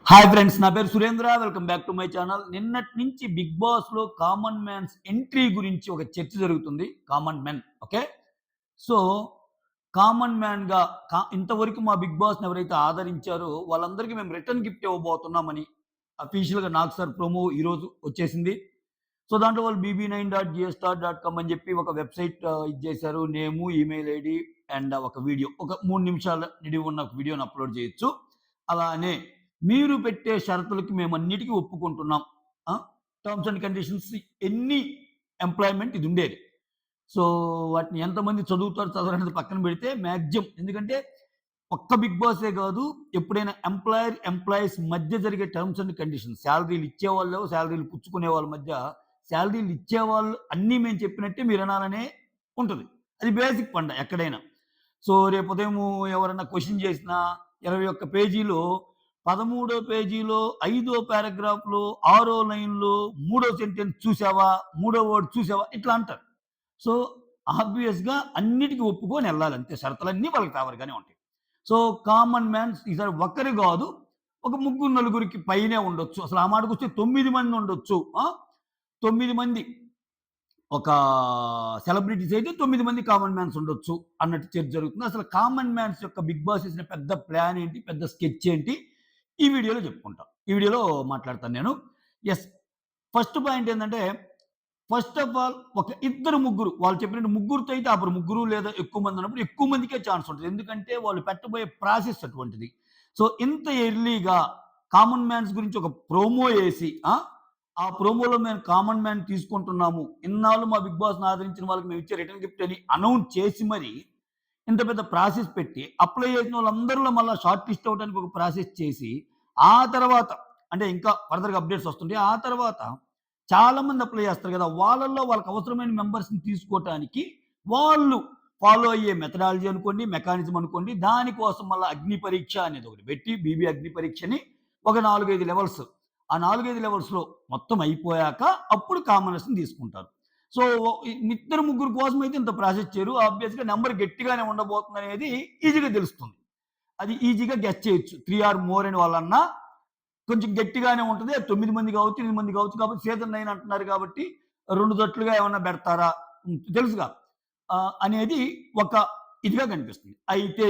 Hi friends, నా పేరు Surendra. Welcome back to my channel. నిన్నటి నుంచి బిగ్ బాస్‌లో కామన్ మ్యాన్స్ ఎంట్రీ గురించి ఒక చర్చ జరుగుతుంది. Common men. Okay. So, common మ్యాన్‌గా ఇంతవరకు మా బిగ్ బాస్‌ని ఎవరైతే ఆదరించారో వాళ్ళందరికీ మేము రిటర్న్ గిఫ్ట్ ఇవ్వబోతున్నామని అఫీషియల్‌గా నాకు సార్ ప్రోమో ఈరోజు వచ్చేసింది. సో, దాంట్లో వాళ్ళు bb9.gstar.com అని చెప్పి ఒక వెబ్‌సైట్ ఇది చేశారు. నేము, ఈమెయిల్ ఐడీ అండ్ ఒక వీడియో. ఒక 3 నిమిషాల నిడివి ఉన్న ఒక వీడియోని అప్‌లోడ్ చేయొచ్చు. అలానే మీరు పెట్టే షరతులకి మేమన్నిటికి ఒప్పుకుంటున్నాం. ఆ! టర్మ్స్ అండ్ కండిషన్స్ ఎన్ని ఎంప్లాయ్‌మెంట్ ఇది ఉండేది. సో, వాటిని ఎంతమంది చదువుతారు, చదవరనేది పక్కన పెడితే మాక్సిమం ఎందుకంటే ఒక్క బిగ్ బాసే కాదు. ఎప్పుడైనా ఎంప్లాయీస్ మధ్య జరిగే టర్మ్స్ అండ్ కండిషన్స్ సాలరీలు ఇచ్చేవాళ్ళు, సాలరీలు పుచ్చుకునే వాళ్ళ మధ్య సాలరీలు ఇచ్చేవాళ్ళు అన్నీ మేము చెప్పినట్టే మీరు వినాలనే ఉంటది. అది బేసిక్ పండ ఎక్కడైనా. సో, రేపు ఉదయము ఎవరన్నా క్వెషన్ చేసినా 21 పేజీలో 13 పేజీలో 5 పారాగ్రాఫ్‌లో 6 లైన్‌లో 3 సెంటెన్స్ చూసావా? మూడో వర్డ్ చూసావా? ఇట్లా అంటారు. సో, ఆబ్వియస్‌గా అన్నిటికి ఒప్పుకొని ఎళ్ళాలి అంతే. షరతులన్నీ వాళ్ళకి ఫేవర్‌గానే ఉంటాయి. సో, కామన్ మ్యాన్స్ ఈసారి ఒక్కరు గాదు. ఒక ముగ్గురు, నలుగురికి పైనే ఉండొచ్చు. అసలు ఆ మాటకొస్తే 9 మంది ఉండొచ్చు. 9 మంది ఒక సెలబ్రిటీస్ అయితే 9 మంది కామన్ మ్యాన్స్ ఉండొచ్చు అన్నట్టు చర్చ జరుగుతుంది. అసలు కామన్ మ్యాన్స్ యొక్క బిగ్ బాస్ ఏసిన పెద్ద ప్లాన్ ఏంటి? పెద్ద స్కెచ్ ఏంటి? ఈ వీడియోలో చెప్పుకుంటాం. ఈ వీడియోలో మాట్లాడతాను నేను. యెస్. ఫస్ట్ పాయింట్ ఏందంటే, ఫస్ట్ ఆఫ్ ఆల్ ఒక ఇద్దరు, ముగ్గురు వాళ్ళు చెప్పినట్టు ముగ్గురితో అయితే ఆపరు. ముగ్గురు లేదా ఎక్కువ మంది ఉన్నప్పుడు ఎక్కువ మందికే ఛాన్స్ ఉంటది. ఎందుకంటే వాళ్ళు పెట్టబోయే ప్రాసెస్ అటువంటిది. సో, ఇంత ఎర్లీగా కామన్ మ్యాన్స్ గురించి ఒక ప్రోమో ఏసి ఆ ప్రోమోలో మేము కామన్ మ్యాన్ తీసుకుంటున్నాము. ఇన్నాళ్ళు మా బిగ్ బాస్‌ని ఆదరించిన వాళ్ళకి మేము ఇచ్చే రిటర్న్ గిఫ్ట్ అని అనౌన్స్ చేసి మరి ఇంత పెద్ద ప్రాసెస్ పెట్టి అప్లై చేసిన వాళ్ళందరిలో మళ్ళా షార్ట్ లిస్ట్ అవ్వడానికి ఒక ప్రాసెస్ చేసి, ఆ తర్వాత అంటే ఇంకా ఫర్దర్‌గా అప్‌డేట్స్ వస్తుంటాయి. ఆ తర్వాత చాలామంది అప్లై చేస్తారు కదా! వాళ్ళలో వాళ్ళకి అవసరమైన మెంబర్స్‌ని తీసుకోవటానికి వాళ్ళు ఫాలో అయ్యే మెథడాలజీ అనుకోండి, మెకానిజం అనుకోండి, దానికోసం మళ్ళా అగ్ని పరీక్ష అనేది ఒకటి పెట్టి బీబీ అగ్ని పరీక్షని ఒక 4, 5 లెవెల్స్. ఆ 4, 5 లెవెల్స్‌లో మొత్తం అయిపోయాక అప్పుడు కామనర్స్‌ని తీసుకుంటారు. సో, ఇద్దరు, ముగ్గురు కోసం అయితే ఇంత ప్రాసెస్ చేయరు. ఆబ్వియస్‌గా నంబర్ గట్టిగానే ఉండబోతుందనేది ఈజీగా తెలుస్తుంది. అది ఈజీగా గెస్ చేయొచ్చు. 3 ఆర్ మోర్ అని వాళ్ళన్నా కొంచెం గట్టిగానే ఉంటది. 9 మంది కావచ్చు, 8 మంది కావచ్చు. కాబట్టి సీజన్ 9 అంటున్నారు కాబట్టి 2 జట్లుగా ఏమన్నా పెడతారా? తెలుసుగా. అనేది ఒక ఇదిగా కనిపిస్తుంది. అయితే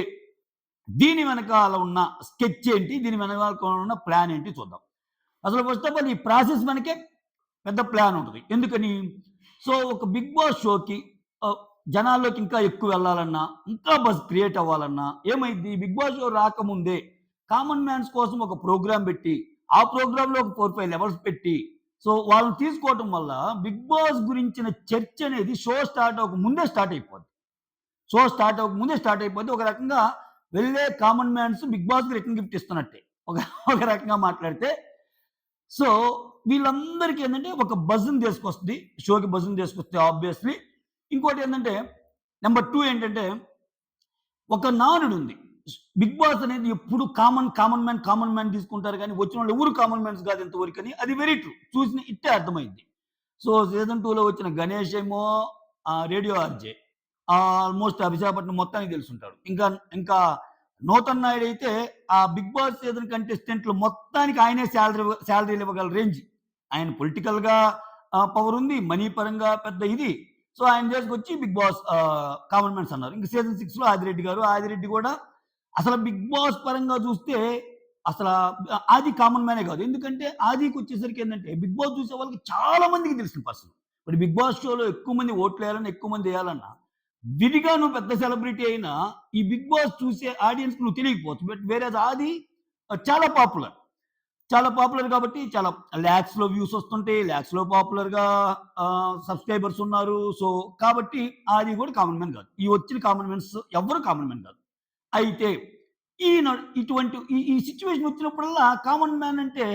దీని వెనకాల ఉన్న స్కెచ్ ఏంటి? దీని వెనకాల ఉన్న ప్లాన్ ఏంటి చూద్దాం. అసలు ఫస్ట్ ఆఫ్ ఆల్ ఈ ప్రాసెస్ వెనకే పెద్ద ప్లాన్ ఉంటది. ఎందుకని? సో, ఒక బిగ్ బాస్ షోకి ఆహ్, జనాల్లోకి ఇంకా ఎక్కువ వెళ్ళాలన్నా, ఇంకా బజ్ క్రియేట్ అవ్వాలన్నా ఏమైద్ది? బిగ్ బాస్ షో రాకముందే కామన్ మ్యాన్స్ కోసం ఒక ప్రోగ్రామ్ పెట్టి, ఆ ప్రోగ్రామ్‌లో ఒక 4, 5 లెవెల్స్ పెట్టి, సో, వాళ్ళని తీసుకోవటం వల్ల బిగ్ బాస్ గురించిన చర్చ అనేది షో స్టార్ట్ అవ్వక ముందే స్టార్ట్ అయిపోద్ది. షో స్టార్ట్ అవ్వక ముందే స్టార్ట్ అయిపోద్ది. ఒక రకంగా వెళ్ళే కామన్ మ్యాన్స్ బిగ్ బాస్‌కి రిటర్న్ గిఫ్ట్ ఇస్తున్నట్టే. ఒక ఒక రకంగా మాట్లాడితే. సో, వీళ్ళందరికీ ఏందంటే ఒక బజ్‌ని తీసుకొస్తది. షోకి బజ్‌ని తీసుకొస్తది ఆబ్వియస్‌లీ. ఇంకోటేందంటే నంబర్ 2 ఏంటంటే ఒక నానుడుంది. బిగ్ బాస్ అనేది ఎప్పుడు కామన్ మ్యాన్ తీసుకుంటారు గానీ వచ్చినోళ్ళు ఎవరు కామన్ మ్యాన్స్ కాదు ఇంతవరకని. అది వెరీ ట్రూ. చూసిన ఇట్టే అర్థమైద్ది. సో, సీజన్ 2లో వచ్చిన గణేష్ ఏమో రేడియో ఆర్‌జే. ఆల్‌మోస్ట్ విశాఖపట్నం మొత్తానికి తెలిసుంటాడు. ఇంకా నూతన్ నాయుడు అయితే ఆ బిగ్ బాస్ సీజన్ కంటెస్టెంట్‌లు మొత్తానికి ఆయనే సాలరీలు ఇవ్వగల రేంజ్. ఆయన పొలిటికల్‌గా పవర్ ఉంది. మనీ పరంగా పెద్ద ఇది. సో, ఆయన చేసుకొచ్చి బిగ్ బాస్ కామన్ మ్యాన్స్ అన్నారు. ఇంక సీజన్ 6లో ఆదిరెడ్డి గారు. ఆదిరెడ్డి కూడా అసలు బిగ్ బాస్ పరంగా చూస్తే అసల ఆది కామన్ మ్యానే కాదు. ఎందుకంటే ఆదికొచ్చేసరికి ఏందంటే బిగ్ బాస్ చూసే వాళ్ళకి చాలా మందికి తెలిసిన పర్సన్. మరి బిగ్ బాస్ షోలో ఎక్కువ మంది ఓట్లేయాలన్నా, ఎక్కువ మంది ఎయాలన్నా విడిగా నువ్వు పెద్ద సెలబ్రిటీ అయినా ఈ బిగ్ బాస్ చూసే ఆడియన్స్‌కి నువ్వు తెలియకపోవచ్చు. బట్ వేరేజ్ ఆది చాలా పాపులర్. చాలా పాపులర్ కాబట్టి చాలా లాక్స్‌లో వ్యూస్ వస్తుంటాయి. లాక్స్‌లో పాపులర్‌గా సబ్‌స్క్రైబర్స్ ఉన్నారు. సో, కాబట్టి ఆది కూడా కామన్ మ్యాన్ కాదు. ఈ వచ్చిన కామన్ మ్యాన్స్ ఎవ్వరు కామన్ మ్యాన్ కాదు. అయితే ఈయన ఇటువంటి ఈ సిట్యుయేషన్ వచ్చినప్పుడల్లా కామన్ మ్యాన్ అంటే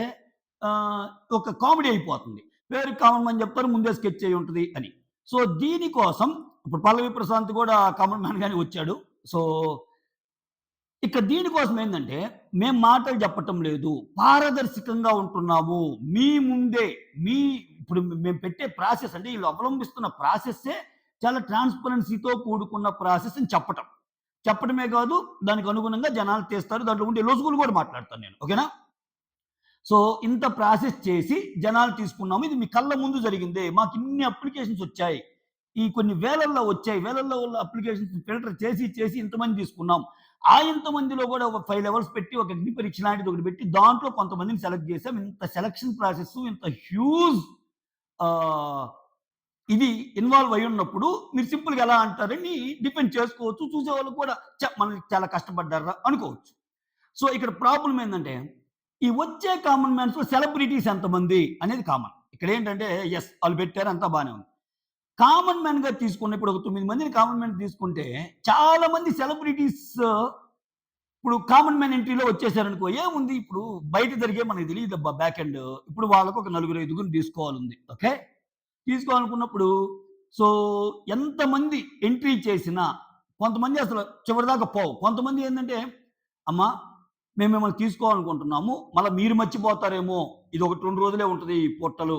ఒక కామెడీ అయిపోతుంది. పేరు కామన్ మ్యాన్ చెప్తారు. ముందే స్కెచ్ అయ్యి ఉంటది అని. సో, దీనికోసం ఇప్పుడు 'పల్లవి ప్రశాంత్' కూడా కామన్ మ్యాన్ గానే వచ్చాడు. సో, ఇక దీనికోసం ఏందంటే, మేము మాటలు చెప్పటం లేదు. పారదర్శకంగా ఉంటున్నాము. మీ ముందే మీ ఇప్పుడు మేము పెట్టే ప్రాసెస్ అంటే ఈళ్ళు అవలంబిస్తున్న ప్రాసెస్సే చాలా ట్రాన్స్‌పరెన్సీతో కూడుకున్న ప్రాసెస్ అని చెప్పటం. చెప్పడమే కాదు, దానికి అనుగుణంగా జనాలు తీస్తారు. దాంట్లో ఉండే లొసుగులు కూడా మాట్లాడతాను నేను. ఓకేనా? సో ఇంత ప్రాసెస్ చేసి జనాలు తీసుకున్నాము. ఇది మీ కళ్ళ ముందు జరిగిందే. మాకు ఇన్ని అప్లికేషన్స్ వచ్చాయి. ఈ కొన్ని వేలల్లో వచ్చాయి. వేలల్లో ఉన్న అప్లికేషన్స్ ఫిల్టర్ చేసి ఇంతమంది తీసుకున్నాం. ఆ ఇంతమందిలో కూడా ఒక 5 లెవెల్స్ పెట్టి ఒక అగ్ని పరీక్ష లాంటిది ఒకటి పెట్టి దాంట్లో కొంతమందిని సెలెక్ట్ చేసాం. ఇంత సెలక్షన్ ప్రాసెస్ ఇంత హ్యూజ్ ఆహ్, ఇది ఇన్వాల్వ్ అయ్యి ఉన్నప్పుడు మీరు సింపుల్‌గా ఎలా అంటారని డిఫెండ్ చేసుకోవచ్చు. చూసేవాళ్ళు కూడా మనం చాలా కష్టపడ్డార్రా అనుకోవచ్చు. సో ఇక్కడ ప్రాబ్లమ్ ఏందంటే, ఈ వచ్చే కామన్ మ్యాన్స్‌లో సెలబ్రిటీస్ ఎంతమంది అనేది కామన్. ఇక్కడేంటంటే యెస్ ఆళ్ళు పెట్టారు అంతా బానే ఉంది. కామన్ మ్యాన్‌గా తీసుకున్న ఇప్పుడు ఒక 9 మందిని కామన్ మ్యాన్ తీసుకుంటే చాలా మంది సెలబ్రిటీస్ ఇప్పుడు కామన్ మ్యాన్ ఎంట్రీలో వచ్చేసారనుకో ఏముంది ఇప్పుడు బయట జరిగే మనకు తెలీదబ్బా బ్యాక్ ఎండ్. ఇప్పుడు వాళ్ళకి ఒక నలుగురు, ఐదుగురిని తీసుకోవాలుంది. ఓకే. తీసుకోవాలనుకున్నప్పుడు సో ఎంతమంది ఎంట్రీ చేసినా కొంతమంది అసలు చివరిదాకా పోవు. కొంతమంది ఏందంటే, అమ్మా మేము మిమ్మల్ని తీసుకోవాలనుకుంటున్నాము. మళ్ళా మీరు మర్చిపోతారేమో. ఇది ఒకటి 2 రోజులే ఉంటది ఈ పోర్టలు.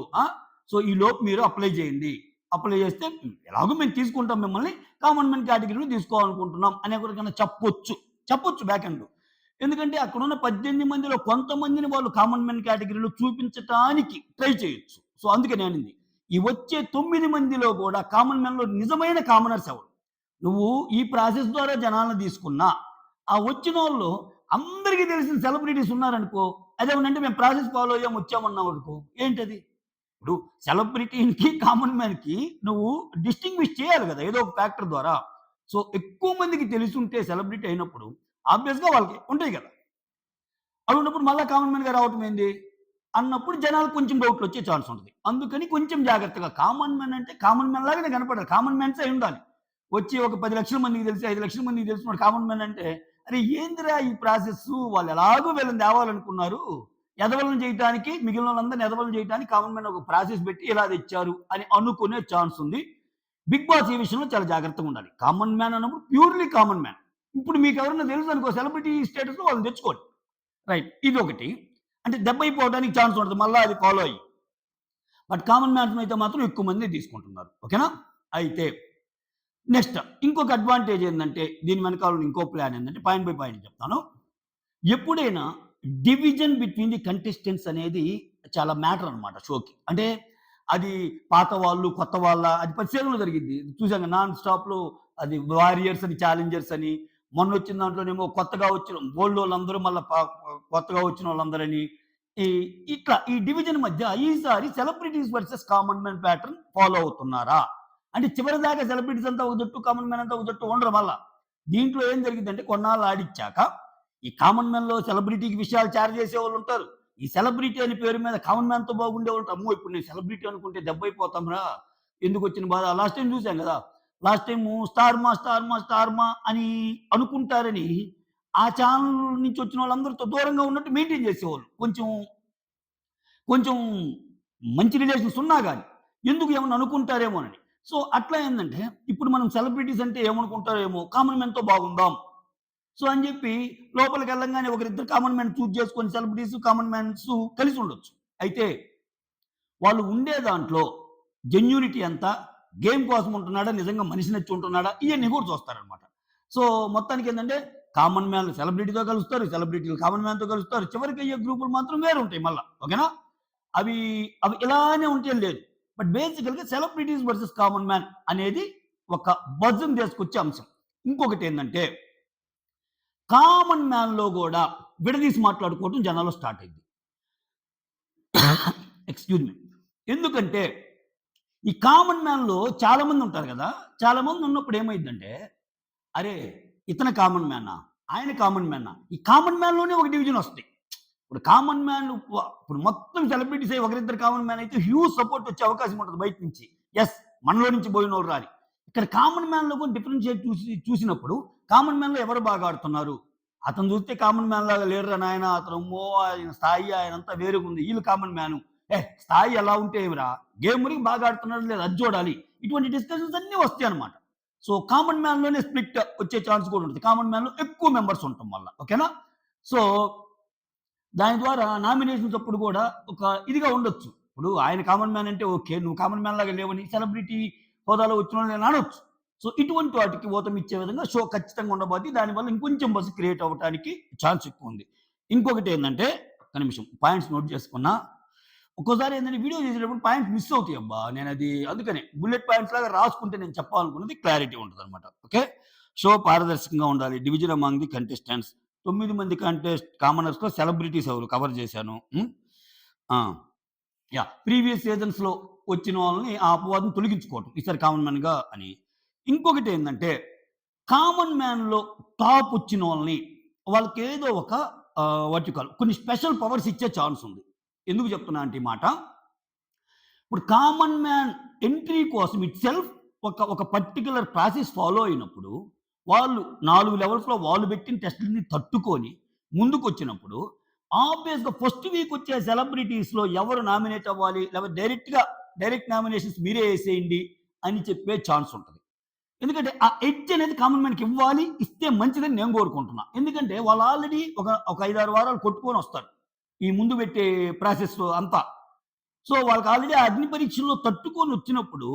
సో ఈలోపు మీరు అప్లై చేయండి. అప్లై చేస్తే ఎలాగో మేము తీసుకుంటాం మిమ్మల్ని. కామన్ మ్యాన్ కేటగిరీలో తీసుకోవాలనుకుంటున్నాం అనే ఒకరికైనా చెప్పొచ్చు. చెప్పొచ్చు బ్యాక్ ఎండ్. ఎందుకంటే అక్కడున్న 18 మందిలో కొంతమందిని వాళ్ళు కామన్ మ్యాన్ కేటగిరీలో చూపించటానికి ట్రై చేయొచ్చు. సో అందుకే నేనింది. ఈ వచ్చే 9 మందిలో కూడా కామన్ మ్యాన్‌లో నిజమైన కామనర్స్ ఎవరు? నువ్వు ఈ ప్రాసెస్ ద్వారా జనాలను తీసుకున్నా, ఆ వచ్చినోళ్ళు అందరికీ తెలిసిన సెలబ్రిటీస్ ఉన్నారనుకో, అదేమనంటే మేము ప్రాసెస్ ఫాలో అయ్యాం వచ్చామన్నావనుకో, ఏంటది? ఇప్పుడు సెలబ్రిటీకి, కామన్ మ్యాన్‌కి నువ్వు డిస్టింగ్విష్ చేయాలి గదా! ఏదో ఒక ఫ్యాక్టర్ ద్వారా. సో ఎక్కువ మందికి తెలిసుంటే సెలబ్రిటీ అయినప్పుడు ఆబ్వియస్‌గా వాళ్ళకి ఉంటాయి గదా! అటువంటప్పుడు మళ్ళా కామన్ మ్యాన్‌గా రావటం ఏంది? అన్నప్పుడు జనాలకు కొంచెం డౌట్‌లొచ్చే ఛాన్స్ ఉంటది. అందుకని కొంచెం జాగ్రత్తగా కామన్ మ్యాన్ అంటే కామన్ మ్యాన్ లాగానే కనపడాలి. కామన్ మ్యాన్సే అయ్యుండాలి. వచ్చి ఒక 10,00,000 మందికి తెలిసి, 5,00,000 మందికి తెలిసినోడు కామన్ మ్యాన్ అంటే, అరే ఏందిరా ఈ ప్రాసెస్సు వాళ్ళు ఎలాగో వీళ్ళని తేవాలనుకున్నారు. ఎదవలను చేయటానికి మిగిలినోళ్ళందరిని ఎదవలను చేయటానికి కామన్ మ్యాన్ ఒక ప్రాసెస్ పెట్టి ఇలా తెచ్చారు అని అనుకునే ఛాన్స్ ఉంది. బిగ్ బాస్ ఈ విషయంలో చాలా జాగ్రత్తగా ఉండాలి. కామన్ మ్యాన్ అన్నప్పుడు ప్యూర్‌లీ కామన్ మ్యాన్. ఇప్పుడు మీకెవరైనా తెలుసనుకో సెలబ్రిటీ స్టేటస్‌లో వాళ్ళని తెచ్చుకోండి. రైట్. ఇదొకటి. అంటే దెబ్బయిపోవడానికి ఛాన్స్ ఉంటది. మళ్ళా అది ఫాలో అయ్యి. బట్ కామన్ మ్యాన్స్ అయితే మాత్రం ఎక్కువ మంది తీసుకుంటున్నారు. ఓకేనా? అయితే నెక్స్ట్ ఇంకొక అడ్వాంటేజ్ ఏందంటే దీని వెనకాల ఉన్న ఇంకో ప్లాన్ ఏందంటే పాయింట్ బై పాయింట్ చెప్తాను. ఎప్పుడైనా డివిజన్ బిట్వీన్ ది కంటెస్టెంట్స్ అనేది చాలా మ్యాటర్ అన్నమాట షోకి. అంటే అది పాత వాళ్ళు, కొత్త వాళ్ళ అది 10 సీజన్‌లో జరిగిద్ది. చూసాం నాన్ స్టాప్‌లో అది వారియర్స్ అని, ఛాలెంజర్స్ అని మొన్నొచ్చిన దాంట్లోనేమో కొత్తగా వచ్చిన ఓల్డోళ్ళందరూ మళ్ళా కొత్తగా వచ్చినోళ్ళందరని ఈ ఇట్లా ఈ డివిజన్ మధ్య ఈసారి celebrities versus common man pattern follow అవుతున్నారా? అంటే చివరిదాకా సెలబ్రిటీస్ అంతా ఒక జట్టు, కామన్ మ్యాన్ అంతా ఒక జట్టు ఉండరు మళ్ళా. దీంట్లో ఏం జరిగిద్దంటే కొన్నాళ్ళు ఆడిచ్చాక ఈ కామన్ మ్యాన్‌లో సెలబ్రిటీకి విషయాలు షేర్ చేసేవాళ్ళుంటారు. ఈ సెలబ్రిటీ అనే పేరు మీద కామన్ మ్యాన్‌తో బాగుండేవాళ్ళు అమ్మో! ఇప్పుడు నేను సెలబ్రిటీ అనుకుంటే దెబ్బైపోతాంరా! ఎందుకొచ్చిన బాధ లాస్ట్ టైమ్ చూసాం గదా! లాస్ట్ టైము స్టార్ మా అని అనుకుంటారని ఆ ఛానల్ నుంచి వచ్చిన వాళ్ళందరితో దూరంగా ఉన్నట్టు మెయింటైన్ చేసేవాళ్ళు. కొంచెం, కొంచెం మంచి రిలేషన్స్ ఉన్నా గాని. ఎందుకు ఏమన్నా అనుకుంటారేమోనని. సో అట్లా ఏందంటే ఇప్పుడు మనం సెలబ్రిటీస్ అంటే ఏమనుకుంటారేమో కామన్ మ్యాన్‌తో బాగుందాం. సో అని చెప్పి లోపలికెళ్ళంగానే ఒకరిద్దరు కామన్ మ్యాన్ చూజ్ చేసుకొని సెలబ్రిటీస్, కామన్ మ్యాన్స్ కలిసి ఉండొచ్చు. అయితే వాళ్ళు ఉండే దాంట్లో జెన్యూనిటీ ఎంత? గేమ్ కోసం ఉంటున్నాడా? నిజంగా మనిషి నచ్చి ఉంటున్నాడా? ఇయన్నీ కూడా చూస్తారనమాట. సో, మొత్తానికేందంటే కామన్ మ్యాన్‌లు సెలబ్రిటీతో కలుస్తారు. సెలబ్రిటీలు కామన్ మ్యాన్‌తో కలుస్తారు. చివరికయ్యే గ్రూపులు మాత్రం వేరుంటాయి మళ్ళా. ఓకేనా? అవి అవి ఇలానే ఉంటాయని లేదు. బట్ బేసికల్‌గా సెలబ్రిటీస్ వర్సెస్ కామన్ మ్యాన్ అనేది ఒక బజ్‌ని తీసుకొచ్చే అంశం. ఇంకొకటేందంటే కామన్ మ్యాన్‌లో గూడా విడదీసి మాట్లాడుకోవటం జనాల్లో స్టార్ట్ అయింది. Excuse me. ఎందుకంటే ఈ కామన్ మ్యాన్‌లో చాలా మంది ఉంటారు గదా! చాలా మంది ఉన్నప్పుడు ఏమైద్దంటే, అరే! ఇతను కామన్ మ్యానా? ఆయన కామన్ మ్యానా? ఈ కామన్ మ్యాన్‌లోనే ఒక డివిజన్ వస్తది. ఇప్పుడు కామన్ మ్యాన్ ఇప్పుడు మొత్తం సెలబ్రిటీస్ అయ్యి ఒకరిద్దరు కామన్ మ్యాన్ అయితే హ్యూజ్ సపోర్ట్ వచ్చే అవకాశం ఉంటది బయట నుంచి. యెస్ మనలో నుంచి పోయినోళ్ళు రాని. ఇక్కడ కామన్ మ్యాన్‌లో కూడా డిఫరెన్షియేట్ చూసినప్పుడు కామన్ మ్యాన్‌లో ఎవరు బాగా ఆడుతున్నారు? అతను చూస్తే కామన్ మ్యాన్ లాగా లేడురా నాయన అతను అమ్మో! ఆయన స్థాయి ఆయనంతా వేరుగుంది. ఈళ్ళు కామన్ మ్యాను. స్థాయి ఎలా ఉంటే ఏమిరా? గేములకి బాగా ఆడుతున్నాడు లేదా అది చూడాలి. ఇటువంటి డిస్కషన్స్ అన్నీ వస్తాయన్నమాట. సో, కామన్ మ్యాన్‌లోనే స్ప్లిట్ వచ్చే ఛాన్స్ కూడా ఉంటది. కామన్ మ్యాన్‌లో ఎక్కువ మెంబర్స్ ఉండటం వల్ల. ఓకేనా? సో, దాని ద్వారా నామినేషన్స్ అప్పుడు కూడా ఒక ఇదిగా ఉండొచ్చు. ఇప్పుడు ఆయన కామన్ మ్యాన్ అంటే ఓకే. నువ్వు కామన్ మ్యాన్ లాగా లేవని సెలబ్రిటీ హోదాలో వచ్చినోళ్ళని నేను అనొచ్చు. సో, ఇటువంటి వాటికి ఊతమిచ్చే విధంగా షో ఖచ్చితంగా ఉండబోద్ది. దానివల్ల ఇంకొంచెం బజ్ క్రియేట్ అవ్వటానికి ఛాన్స్ ఎక్కువుంది. ఇంకొకటేందంటే ఒక్క నిమిషం పాయింట్స్ నోట్ చేసుకున్నా. ఒక్కోసారి ఏంటంటే వీడియో చేసేటప్పుడు పాయింట్స్ మిస్ అవుతాయి అబ్బా! నేనది అందుకనే బుల్లెట్ పాయింట్స్ లాగా రాసుకుంటే నేను చెప్పాలనుకున్నది క్లారిటీ ఉంటదనమాట. ఓకే. షో పారదర్శకంగా ఉండాలి. Division among the contestants. 9 మంది కామనర్స్‌లో సెలబ్రిటీస్ ఎవరు కవర్ చేశాను. ఆ! ప్రీవియస్ సీజన్స్‌లో వచ్చిన వాళ్ళని ఆ అపవాదం తొలగించుకోవటం. ఈసారి కామన్ మ్యాన్‌గా అని. ఇంకొకటేందంటే కామన్ మ్యాన్‌లో టాప్ వచ్చినోళ్ళని వాళ్ళకేదో ఒక వాట్ యూ కాల్ కొన్ని స్పెషల్ పవర్స్ ఇచ్చే ఛాన్స్ ఉంది. ఎందుకు చెప్తున్నా అంటే ఈ మాట, ఇప్పుడు కామన్ మ్యాన్ ఎంట్రీ కోసం ఇట్‌సెల్ఫ్ ఒక పర్టిక్యులర్ ప్రాసెస్ ఫాలో అయినప్పుడు, వాళ్ళు 4 లెవెల్స్‌లో వాళ్ళు పెట్టిన టెస్ట్‌లని తట్టుకొని ముందుకొచ్చినప్పుడు, ఆబ్వియస్‌గా ఫస్ట్ వీక్ వచ్చే సెలబ్రిటీస్‌లో ఎవరు నామినేట్ అవ్వాలి, లేకపోతే డైరెక్ట్ నామినేషన్స్ మీరే ఏసేయండి అని చెప్పే ఛాన్స్ ఉంటది. ఎందుకంటే ఆ ఎడ్జ్ అనేది కామన్ మ్యాన్‌కి ఇవ్వాలి. ఇస్తే మంచిదని నేను కోరుకుంటున్నా. ఎందుకంటే వాళ్ళు ఆల్రెడీ ఒక 5, 6 వారాలు కొట్టుకొనొస్తారు. ఈ ముందు పెట్టే ప్రాసెస్ అంతా. సో, వాళ్ళకి ఆల్రెడీ ఆ అగ్ని పరీక్షల్లో తట్టుకొనొచ్చినప్పుడు,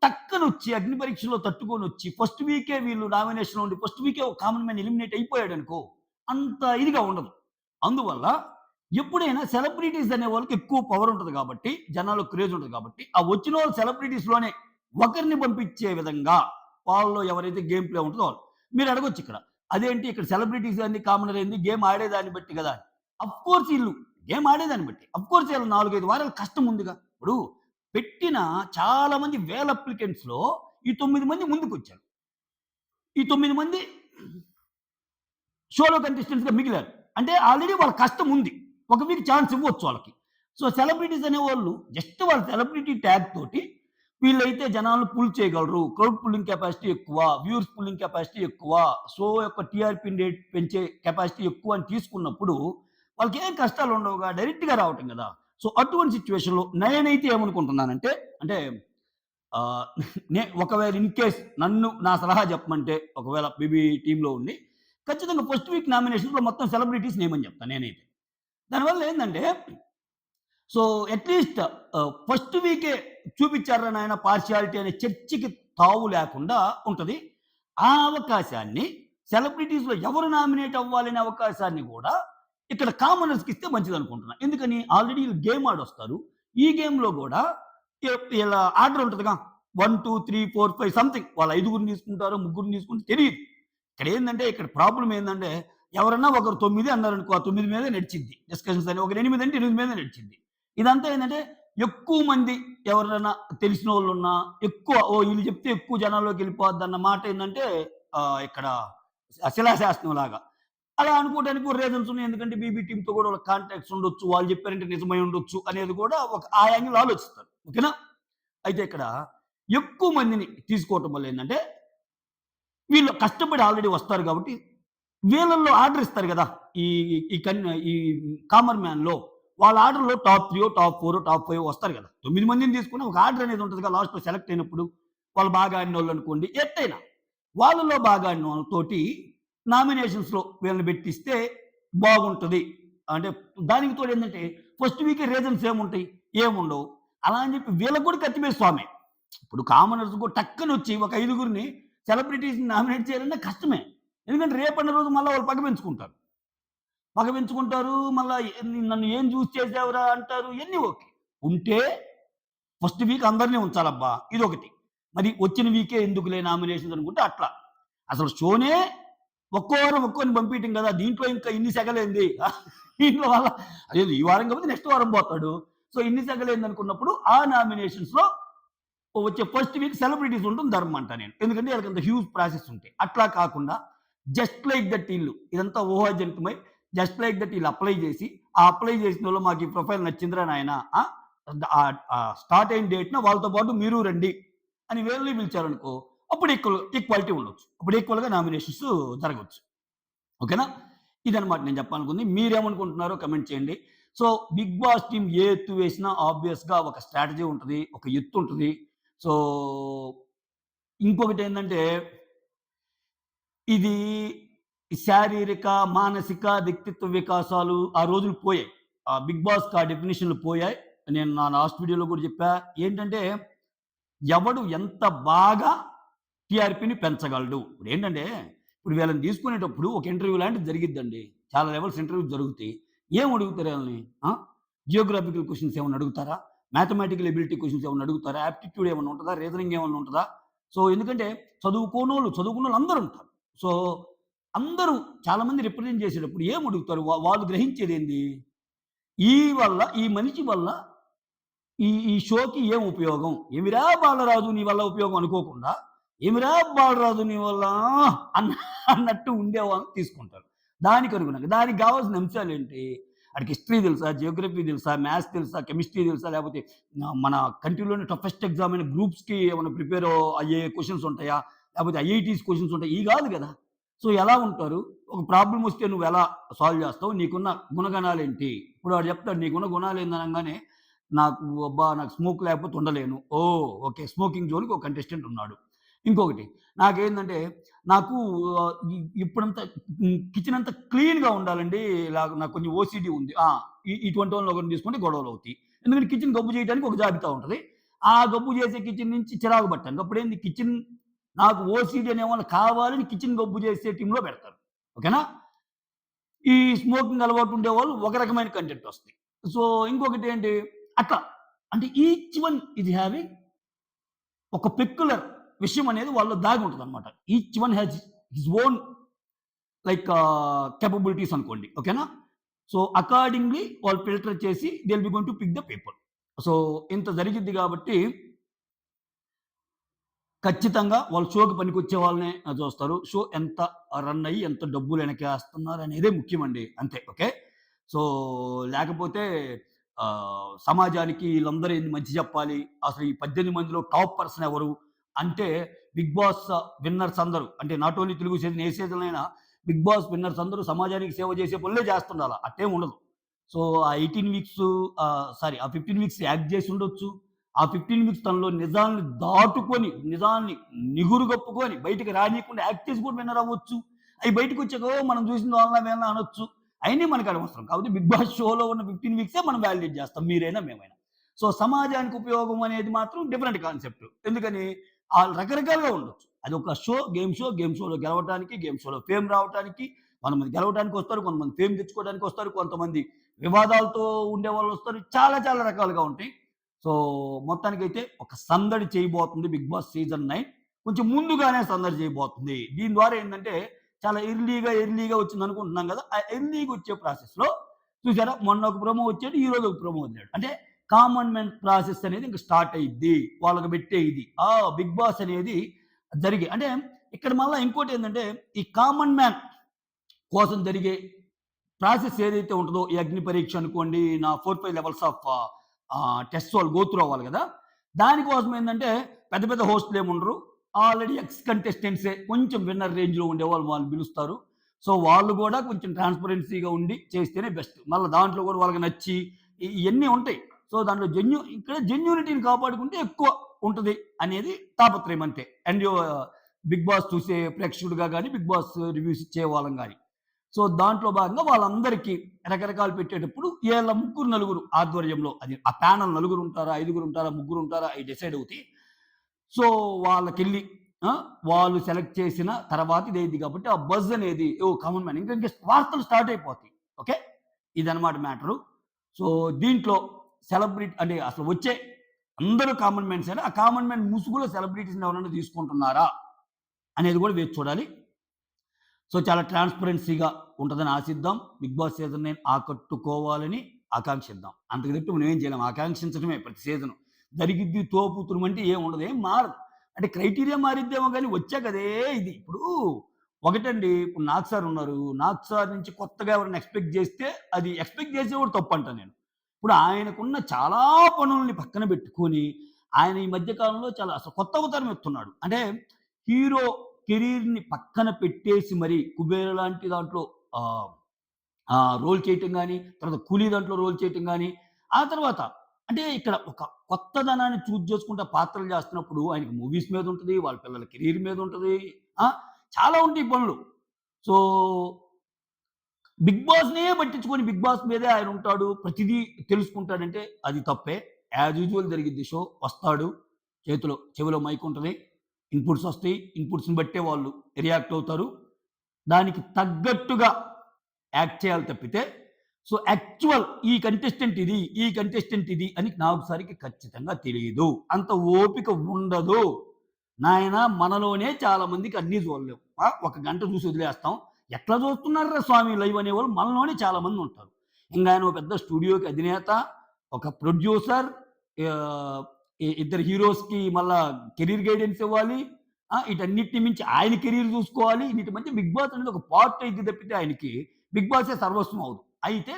టక్కనొచ్చి అగ్ని పరీక్షలో తట్టుకొనొచ్చి ఫస్ట్ వీకే వీళ్ళు నామినేషన్‌లో ఉండి ఫస్ట్ వీకే ఒక కామన్ మ్యాన్ ఎలిమినేట్ అయిపోయాడనుకో, అంత ఇదిగా ఉండదు. అందువల్ల ఎప్పుడైనా సెలబ్రిటీస్ అనే వాళ్ళకి ఎక్కువ పవర్ ఉంటది కాబట్టి, జనాల్లో క్రేజ్ ఉంటది కాబట్టి, ఆ వచ్చిన వాళ్ళు సెలబ్రిటీస్‌లోనే ఒకరిని పంపించే విధంగా వాళ్ళలో ఎవరైతే గేమ్ ప్లే ఉంటదో వాళ్ళు. మీరు అడగొచ్చిక్కడ. అదేంటి ఇక్కడ సెలబ్రిటీస్ ఏంది, కామనర్ ఏంది, గేమ్ ఆడేదాన్ని బట్టి గదా! అఫ్‌కోర్స్ ఈళ్ళు గేమ్ ఆడేదాన్ని బట్టి. అఫ్‌కోర్స్ ఈళ్ళు 4, 5 వారాలు కష్టం ఉందిగా. ఇప్పుడు పెట్టిన చాలా మంది వేల అప్లికెంట్స్‌లో ఈ 9 మంది ముందుకొచ్చారు. ఈ 9 మంది షోలో కంటెస్టెంట్స్‌గా మిగిలారు. అంటే ఆల్రెడీ వాళ్ళ కష్టం ఉంది. ఒక వీక్ ఛాన్స్ ఇవ్వచ్చు వాళ్ళకి. సో, సెలబ్రిటీస్ అనేవాళ్ళు జస్ట్ వాళ్ళ సెలబ్రిటీ ట్యాగ్ తోటి వీళ్ళైతే జనాలను పుల్ చేయగలరు. క్రౌడ్ పుల్లింగ్ కెపాసిటీ ఎక్కువ, వ్యూవర్స్ పుల్లింగ్ కెపాసిటీ ఎక్కువ, షో యొక్క టీఆర్‌పీ రేట్ పెంచే కెపాసిటీ ఎక్కువ అని తీసుకున్నప్పుడు వాళ్ళకేం కష్టాలు ఉండవుగా. డైరెక్ట్‌గా రావటం గదా! సో, అటువంటి సిట్యుయేషన్‌లో నేనైతే ఏమనుకుంటున్నానంటే అంటే ఆహ్, ఒకవేళ ఇన్ కేస్ నన్ను నా సలహా చెప్పమంటే ఒకవేళ మేబీ టీమ్‌లో ఉండి ఖచ్చితంగా ఫస్ట్ వీక్ నామినేషన్స్‌లో మొత్తం సెలబ్రిటీస్ నేమని చెప్తా నేనైతే. దానివల్ల ఏందంటే సో, అట్‌లీస్ట్ ఫస్ట్ వీకే చూపిచ్చార్రా నాయన పార్షియాలిటీ అనే చర్చకి తావు లేకుండా ఉంటది. ఆ అవకాశాన్ని సెలబ్రిటీస్‌లో ఎవరు నామినేట్ అవ్వాలనే అవకాశాన్ని గూడా ఇక్కడ కామనర్స్‌కిస్తే మంచిదనుకుంటున్నా. ఎందుకని ఆల్రెడీ ఈళ్ళు గేమ్ ఆడొస్తారు. ఈ గేమ్‌లో గూడా ఈళ్ళ ఆర్డర్ ఉంటదిగా 1, 2, 3, 4, 5 సంథింగ్ వాళ్ళు ఐదుగురిని తీసుకుంటారో, ముగ్గురిని తీసుకుంటారో తెలీదు. ఇక్కడ ప్రాబ్లమ్ ఏందంటే ఎవరన్నా ఒకరు 9 అన్నారనుకో, ఆ 9 మీదే నడిచిద్ది. డిస్కషన్స్ అని ఒకరు 8 అంటే 8 మీదే నడిచిద్ది. ఇదంతా ఏందంటే ఎక్కువ మంది ఎవరైనా తెలిసినోళ్ళున్నా, ఈళ్ళు చెప్తే ఎక్కువ జనాల్లోకెళ్ళిపోద్దన్న మాట ఏందంటే ఇక్కడ శిలాశాసనంలాగా. అలా అనుకోవడానికి కూడా రీజన్స్ ఉన్నాయి. ఎందుకంటే బీబీ టీమ్‌తో కూడా వాళ్ళకి కాంటాక్ట్స్ ఉండొచ్చు. వాళ్ళు చెప్పారంటే నిజమై ఉండొచ్చు అనేది కూడా ఆ యాంగిల్ ఆలోచిస్తారు. ఓకేనా? అయితే ఇక్కడ ఎక్కువ మందిని తీసుకోవటం వల్ల ఏందంటే వీళ్ళు కష్టపడి ఆల్రెడీ వస్తారు కాబట్టి వీళ్ళల్లో ఆర్డర్ ఇస్తారు గదా! ఈ ఈ కామన్ మ్యాన్‌లో వాళ్ళ ఆర్డర్‌లో టాప్ 3 టాప్ 4 టాప్ 5 వస్తారు గదా! 9 మందిని తీసుకున్న ఒక ఆర్డర్ అనేది ఉంటదిగా లాస్ట్‌లో సెలెక్ట్ అయినప్పుడు. వాళ్ళు బాగా ఆడినోళ్ళనుకోండి ఎట్టైనా. వాళ్ళలో బాగా ఆడినోళ్ళతోటి నామినేషన్స్‌లో వీళ్ళని పెట్టిస్తే బాగుంటది. అంటే దానికి తోడు ఏందంటే ఫస్ట్ వీకే రీజన్స్ ఏముంటాయి? ఏముండవు. అలా అని చెప్పి వీళ్ళకి కూడా కత్తిమీద స్వామే. ఇప్పుడు కామనర్స్ కూడా టక్కనొచ్చి ఒక ఐదుగురిని సెలబ్రిటీస్‌ని నామినేట్ చేయాలన్నా కష్టమే. ఎందుకంటే రేపన్న రోజు మళ్ళా వాళ్ళు పగ పెంచుకుంటారు. పగ పెంచుకుంటారు. మళ్ళా నన్ను ఏం చూసి చేసావురా అంటారు. ఇయన్నీ ఓకే. ఉంటే ఫస్ట్ వీక్ అందరిని ఉంచాలబ్బా! ఇదొకటి. మరి వచ్చిన వీకే ఎందుకులే నామినేషన్స్ అనుకుంటే అట్లా. అసలు షోనే ఒక్కో వారం ఒక్కోరిని పంపియటం కదా! దీంట్లో ఇంకా ఇన్ని సెగలేంది? దీంట్లో వల్ల అదేదో ఈ వారం కాకపోతే నెక్స్ట్ వారం పోతాడు. సో, ఇన్ని సెగలేందనుకున్నప్పుడు ఆ నామినేషన్స్‌లో వచ్చే ఫస్ట్ వీక్ సెలబ్రిటీస్ ఉండడం ధర్మం అంటా నేను. ఎందుకంటే ఆళ్ళకంత హ్యూజ్ ప్రాసెస్ ఉంటాయి. అట్లా కాకుండా జస్ట్ లైక్ దట్ ఈళ్ళు ఇదంతా ఊహాజనితమై జస్ట్ లైక్ దట్ ఈళ్ళు అప్లై చేసి, ఆ అప్లై చేసినోళ్ళు మాకు ఈ ప్రొఫైల్ నచ్చిందిరా నాయనా! స్టార్ట్ అయిన డేట్‌న వాళ్ళతో పాటు మీరు రండి అని వీళ్ళని పిలిచారనుకో, అప్పుడు ఈక్వాలిటీ ఉండొచ్చు. అప్పుడు ఈక్వల్‌గా నామినేషన్స్ జరగొచ్చు. ఓకేనా? ఇదనమాట నేను చెప్పాలనుకుంది. మీరేమనుకుంటున్నారో కామెంట్ చేయండి. సో, 'బిగ్ బాస్' టీమ్ ఏ ఎత్తు వేసినా ఆబ్వియస్‌గా ఒక స్ట్రాటజీ ఉంటది. ఒక ఎత్తుంటది. సో, ఇంకొకటేందంటే ఇది శారీరక, మానసిక, వ్యక్తిత్వ వికాసాలు ఆ రోజులు పోయాయి. 'బిగ్ బాస్‌కి' ఆ డెఫినిషన్‌లు పోయాయి. నేను నా లాస్ట్ వీడియోలో కూడా చెప్పా. ఏంటంటే ఎవడు ఎంత బాగా టీఆర్‌పీని పెంచగలడు. ఇప్పుడు వీళ్ళని తీసుకునేటప్పుడు ఒక ఇంటర్వ్యూ లాంటిది జరిగిద్దండి. చాలా లెవెల్స్ ఇంటర్వ్యూస్ జరుగుతాయి. ఏం అడుగుతారు ఆళ్ళని? ఆ! జియోగ్రాఫికల్ క్వెషన్స్ ఏమన్నా అడుగుతారా? మ్యాథమెటికల్ ఎబిలిటీ క్వెషన్స్ ఏమన్నా అడుగుతారా? యాప్టిట్యూడ్ ఏమన్నా ఉంటదా? రీజనింగ్ ఏమన్నా ఉంటదా? సో, ఎందుకంటే చదువుకున్నోళ్ళు అందరూ ఉంటారు. సో, అందరూ చాలా మంది రిప్రజెంట్ చేసేటప్పుడు ఏం అడుగుతారు? వాళ్ళు గ్రహించేదేంది? ఈ మనిషి వల్ల ఈ షోకి ఏం ఉపయోగం? ఏమిరా బాలరాజు నీ వల్ల ఉపయోగం అనుకోకుండా, ఏమిరా బాలరాజు నీ వల్ల అన్న అన్నట్టు ఉండేవాళ్ళని తీసుకుంటారు. దానికి అనుగుణంగా. దానికి గావాల్సిన అంశాలేంటి? ఆడికి హిస్టరీ తెలుసా? జియోగ్రఫీ తెలుసా? మ్యాథ్స్ తెలుసా? కెమిస్ట్రీ తెలుసా? లేపోతే మన కంట్రీలోనే టఫెస్ట్ ఎగ్జామ్ అయిన గ్రూప్స్‌కి ఏమన్నా ప్రిపేర్ అయ్యే క్వెషన్స్ ఉంటాయా? లేపోతే ఐఐటీస్ క్వెషన్స్ ఉంటాయి. ఇయి గాదు గదా! సో, ఎలా ఉంటారు? ఒక ప్రాబ్లమ్ వస్తే నువ్వెలా సాల్వ్ జేస్తావు? నీకున్న గుణగణాలేంటి? ఇప్పుడు వాడు చెప్తాడు నీకున్న గుణాలేంది అనంగానే నాకు స్మోక్ లేకపోతే ఉండలేను. ఓహ్! ఓకే. స్మోకింగ్ జోన్‌కి ఒక కంటెస్టెంట్ ఉన్నాడు. ఇంకొకటి నాకేందంటే నాకు ఇప్పుడంతా కిచెన్ అంతా క్లీన్‌గా ఉండాలండి. నాకు కొంచెం ఓసీడీ ఉంది. ఇటువంటి వాళ్ళని ఒకరిని తీసుకుంటే గొడవలవుతాయి. ఎందుకంటే కిచెన్ గబ్బు చేయడానికి ఒక జాబితా ఉంటది. ఆ గబ్బు చేసే కిచెన్ నుంచి చిరాకు పట్టాను. అప్పుడేంది కిచెన్ నాకు ఓసీడీ అనేవాళ్ళు కావాలని కిచెన్ గబ్బు చేసే టీమ్‌లో పెడతారు. ఓకేనా? ఈ స్మోకింగ్ అలవాటు ఉండేవాళ్ళు ఒక రకమైన కంటెంట్ వస్తాయి. సో, ఇంకొకటేంటి అట్లా. అంటే ఈచ్ వన్ ఈజ్ హావింగ్ ఒక పెక్యులర్ విషయం అనేది వాళ్ళలో దాగి ఉంటదనమాట. Each one has his own capabilities అనుకోండి. ఓకేనా? సో, అకార్డింగ్‌లీ వాళ్ళు ఫిల్టర్ చేసి they will be going to pick the people. So, ఇంత జరిగిద్ది గాబట్టి ఖచ్చితంగా వాళ్ళు షోకి పనికొచ్చే వాళ్ళనే చూస్తారు. షో ఎంత రన్ అయ్యి ఎంత డబ్బులు ఎనకేస్తున్నారనేదే ముఖ్యమండి. అంతే. ఓకే. సో, లేకపోతే సమాజానికి ఈళ్ళందరూ ఏంది మంచి జెప్పాలి. అసలు ఈ 18 మందిలో టాప్ పర్సన్ ఎవరు? అంటే 'బిగ్ బాస్' విన్నర్స్ అందరూ అంటే నాట్ ఓన్లీ తెలుగు సీజన్ ఏ సీజన్‌లో అయినా 'బిగ్ బాస్' విన్నర్స్ అందరూ సమాజానికి సేవ చేసే పనులే చేస్తుండాల. అట్టేం ఉండదు. సో, ఆ 18 వీక్స్ ఆ 15 వీక్స్ యాక్ట్ చేసి ఉండొచ్చు. ఆ 15 వీక్స్ తనలో నిజాల్ని దాటుకొని, నిజాల్ని నిగురుగప్పుకొని బయటికి రానీయకుండా యాక్ట్ చేసి కూడా విన్నర్ అవ్వచ్చు. అయి బయటకొచ్చాక ఓహ్! మనం చూసింది వాళ్ళనా వీళ్ళనా అనొచ్చు. అయన్నీ మనకనవసరం. కాబట్టి 'బిగ్ బాస్' షోలో ఉన్న 15 వీక్సే మనం వాలిడేట్ చేస్తాం. మీరైనా, మేమైనా. సో, సమాజానికి ఉపయోగం అనేది మాత్రం డిఫరెంట్ కాన్సెప్ట్. ఎందుకని? ఆళ్ళు రకరకాలుగా ఉండొచ్చు. అదొక షో, గేమ్ షోలో గెలవటానికి, గేమ్ షోలో ఫేమ్ రావటానికి, కొంతమంది గెలవటానికొస్తారు, కొంతమంది ఫేమ్ తెచ్చుకోవడానికొస్తారు, కొంతమంది వివాదాలతో ఉండేవాళ్ళొస్తారు. చాలా చాలా రకాలుగా ఉంటాయి. సో, మొత్తానికైతే ఒక సందడి చేయబోతుంది 'బిగ్ బాస్' సీజన్ 9. కొంచెం ముందుగానే సందడి చేయబోతుంది. దీని ద్వారా ఏందంటే చాలా ఎర్లీగా వచ్చిందనుకుంటున్నాం గదా! ఆ ఎర్లీగా వచ్చే ప్రాసెస్‌లో చూసారా మొన్న ఒక ప్రోమో వచ్చాడు. ఈరోజు ఒక ప్రోమో వదిలాడు. అంటే కామన్ మ్యాన్ ప్రాసెస్ అనేది ఇంక స్టార్ట్ అయ్యిద్ది. వాళ్ళకి పెట్టే ఇది. 'బిగ్ బాస్' అనేది అంటే ఇక్కడ మళ్ళా ఇంకోటేందంటే ఈ కామన్ మ్యాన్ కోసం జరిగే ప్రాసెస్ ఏదైతే ఉంటదో, ఈ అగ్ని పరీక్ష అనుకోండి, నా 4, 5 లెవెల్స్ ఆఫ్ టెస్ట్స్ వాళ్ళు గో త్రూ అవ్వాలి గదా! దానికోసం ఏందంటే పెద్ద పెద్ద హోస్ట్‌లేముండరు. ఆల్రెడీ ఎక్స్ కంటెస్టెంట్సే కొంచెం విన్నర్ రేంజ్‌లో ఉండేవాళ్ళు వాళ్ళు పిలుస్తారు. సో, వాళ్ళు గూడా కొంచెం ట్రాన్స్‌పరెన్సీగా ఉండి చేస్తేనే బెస్ట్. మళ్ళా దాంట్లో గూడా వాళ్ళకి నచ్చి ఇయన్నీ ఉంటాయి. సో, దాంట్లో ఇక్కడ జెన్యూనిటీని కాపాడుకుంటే ఎక్కువ ఉంటది అనేది తాపత్రయం అంతే. అండ్ 'బిగ్ బాస్' చూసే ప్రేక్షకుడుగా గాని, 'బిగ్ బాస్' రివ్యూస్ ఇచ్చే వాళ్ళం గాని. సో, దాంట్లో భాగంగా వాళ్ళందరికీ రకరకాలు పెట్టేటప్పుడు ఈళ్ళ ముగ్గురు, నలుగురు ఆధ్వర్యంలో అది ఆ ప్యానెల్ నలుగురుంటారా, ఐదుగురుంటారా, ముగ్గురుంటారా అయి డిసైడ్ అవుతాయి. సో, వాళ్ళకెళ్ళి ఆ! వాళ్ళు సెలెక్ట్ చేసిన తర్వాత ఇదయిద్ది కాబట్టి ఆ బజ్ అనేది కామన్ మ్యాన్ ఇంక వార్తలు స్టార్ట్ అయిపోతాయి. ఓకే. ఇదనమాట మ్యాటరు. సో, దీంట్లో అంటే అసలు వచ్చే అందరూ కామన్ మ్యాన్సేనా? ఆ కామన్ మ్యాన్ ముసుగులో సెలబ్రిటీస్‌ని ఎవరైనా తీసుకుంటున్నారా? అనేది కూడా వేచి చూడాలి. సో, చాలా ట్రాన్స్‌పరెన్సీగా ఉంటదని ఆశిద్దాం. 'బిగ్ బాస్' సీజన్ 9 ఆకట్టుకోవాలని ఆకాంక్షిద్దాం. అంతకు తప్పి మనం ఏం చేయలేం. ఆకాంక్షించడమే ప్రతి సీజను. జరిగిద్ది తోపుతురుమంటే ఏం ఉండదు. ఏం మారదు. అంటే క్రైటీరియా మారిద్దేమో గాని వచ్చాక అదే ఇది. ఇప్పుడు ఒకటండి ఇప్పుడు 'నాగ్ సార్' ఉన్నారు. 'నాగ్ సార్' నుంచి కొత్తగా ఎవరైనా ఎక్స్‌పెక్ట్ చేస్తే అది ఎక్స్‌పెక్ట్ చేసేవాడు తప్పంటా నేను. ఇప్పుడు ఆయనకున్న చాలా పనుల్ని పక్కన పెట్టుకొని, ఆయన ఈ మధ్య కాలంలో చాలా అసలు కొత్త అవతారం ఎత్తున్నాడు. అంటే హీరో కెరీర్‌ని పక్కన పెట్టేసి మరి 'కుబేర' లాంటి దాంట్లో ఆహ్, రోల్ చేయటం గాని, తర్వాత 'కూలీ' దాంట్లో రోల్ చేయటం గాని, ఆ తర్వాత అంటే ఇక్కడ ఒక కొత్తదనాన్ని చేసుకుంటా పాత్రలు చేస్తున్నప్పుడు ఆయనకి మూవీస్ మీద ఉంటది. వాళ్ళ పిల్లల కెరీర్ మీద ఉంటది. ఆ! చాలా ఉంటాయి పనులు. సో 'బిగ్ బాస్‌నే' పట్టించుకొని 'బిగ్ బాస్' మీదే ఆయన ఉంటాడు. ప్రతిదీ తెలుసుకుంటాడంటే అది తప్పే. యాజ్ యూజువల్ జరిగిద్ది షో. వస్తాడు. చెవిలో మైక్ ఉంటది. ఇన్‌పుట్స్ వస్తాయి. ఇన్‌పుట్స్‌ని బట్టే వాళ్ళు రియాక్ట్ అవుతారు. దానికి తగ్గట్టుగా యాక్ట్ చేయాలి తప్పితే, సో యాక్చువల్ ఈ కంటెస్టెంట్ ఇది, ఈ కంటెస్టెంట్ ఇది అని నాకు సరికి ఖచ్చితంగా తెలీదు. అంత ఓపిక ఉండదు. నాయనా మనలోనే చాలా మందికి అన్నీ చూడలేం. ఒక గంట చూసి వదిలేస్తాం. ఎట్లా చూస్తున్నార్రా స్వామి లైవ్ అనేవాళ్ళు మనలోనే చాలా మంది ఉంటారు. ఇంక ఆయన ఓ పెద్ద స్టూడియోకి అధినేత, ఒక ప్రొడ్యూసర్, ఆహ్, ఇద్దరు హీరోస్‌కి మళ్ళా కెరీర్ గైడెన్స్ ఇవ్వాలి. ఈటన్నిటిని మించి ఆయన కెరీర్ చూసుకోవాలి. వీటి మధ్య బిగ్ బాస్ అనేది ఒక పార్ట్ అయిద్ది తప్పితే ఆయనకి బిగ్ బాసే సర్వస్వం అవ్వదు. అయితే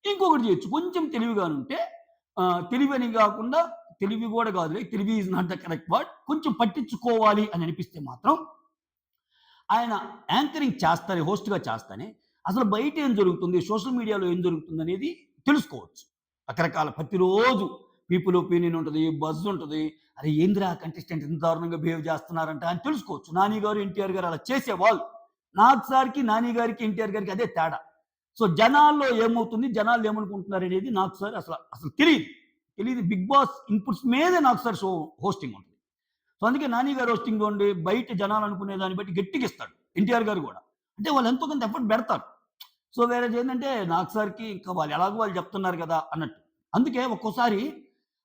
ఇంకొకటి చేయొచ్చు. కొంచెం తెలివిగానుంటే తెలివని గాకుండా తెలివి గూడా గాదులే. తెలివి is not the correct word. కొంచెం పట్టించుకోవాలి అని అనిపిస్తే మాత్రం ఆయన యాంకరింగ్ చేస్తానే, హోస్ట్‌గా చేస్తానే అసలు బయట ఏం జరుగుతుంది? సోషల్ మీడియాలో ఏం జరుగుతుందనేది తెలుసుకోవచ్చు. రకరకాల ప్రతిరోజు పీపుల్ ఒపీనియన్ ఉంటది. బజ్ ఉంటది. అరే! ఏందిరా కంటెస్టెంట్ ఇంత దారుణంగా బిహేవ్ చేస్తున్నారంట అని తెలుసుకోవచ్చు. 'నాని' గారు, 'ఎన్టీఆర్' గారు అలా చేసేవాళ్ళు. 'నాగ్ సార్‌కి', 'నాని' గారికి, 'ఎన్టీఆర్' గారికి అదే తేడా. సో జనాల్లో ఏమవుతుంది? జనాలు ఏమనుకుంటున్నారనేది నాకు సార్ అసలు తెలీదు. తెలీదు. బిగ్ బాస్ ఇన్‌పుట్స్ మీదే నాకు సార్ హోస్టింగ్ ఉంటది. సో అందుకే 'నాని' గారు హోస్టింగ్ ఉండి బయట జనాలు అనుకునే దాన్ని బట్టి గట్టిగిస్తాడు. 'ఎన్టీఆర్' గారు గూడా. అంటే వాళ్ళు ఎంతో కొంత ఎఫర్ట్ పెడతారు. సో వేరేది ఏందంటే నాగ్ సార్‌కి ఇంకా వాళ్ళు ఎలాగో వాళ్ళు చెప్తున్నారు గదా! అన్నట్టు. అందుకే ఒక్కోసారి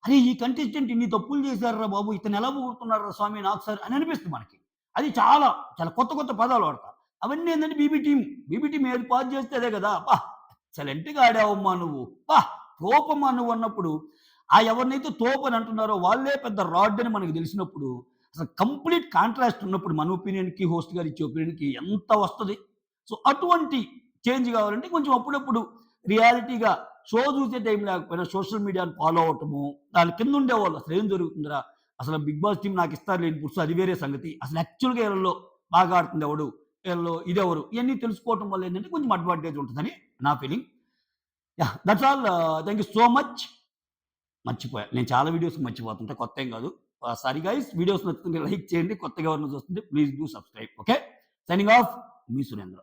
అరే! ఈ కంటెస్టెంట్ ఇన్ని తప్పులు చేశారురా బాబు! ఇతను ఎలా పొగుడుతున్నారురా స్వామి నాగ్ సార్ అని అనిపిస్తుంది మనకి. అది చాలా, చాలా కొత్త కొత్త పదాలు వాడతా. అవన్నీ ఏందంటే బీబీ టీమ్ ఏది పాస్ చేస్తే అదే గదా! అబ్బా! ఎక్సలెంట్‌గా ఆడావమ్మా నువ్వు. అబ్బా! తోపమ్మా నువ్వు అన్నప్పుడు ఎవరినైతే తోపని అంటున్నారో వాళ్ళే పెద్ద రాడ్ అని మనకు తెలిసినప్పుడు అసలు కంప్లీట్ కాంట్రాస్ట్ ఉన్నప్పుడు మన ఒపీనియన్‌కి, హోస్ట్ గారు ఇచ్చే ఒపీనియన్‌కి ఎంత వస్తది? సో అటువంటి చేంజ్ కావాలంటే కొంచెం అప్పుడప్పుడు రియాలిటీగా షో చూసే టైం లేకపోయినా సోషల్ మీడియాని ఫాలో అవ్వటము, దాని కింద ఉండేవాళ్ళు అసలు ఏం జరుగుతుందిరా? అసలు బిగ్ బాస్ టీమ్ నాకు ఇస్తారులే ఇన్పుట్స్ అది వేరే సంగతి. అసలు యాక్చువల్‌గా ఈళ్ళలో బాగా ఆడుతుంది ఎవడు? ఈళ్ళలో ఇదెవరు? ఇయన్నీ తెలుసుకోవటం వల్ల ఏంటంటే కొంచెం అడ్వాంటేజ్ ఉంటదని నా feeling. Yeah! That's all. Thank you so much. మర్చిపోయా. నేను చాలా వీడియోస్ మర్చిపోతుంటా. కొత్తేం గాదు. Sorry guys. వీడియోస్ నచ్చుతుంటే లైక్ చేయండి. కొత్తగా ఎవరైనా చూస్తుంటే please do subscribe. Okay. Signing off. Me Surendra.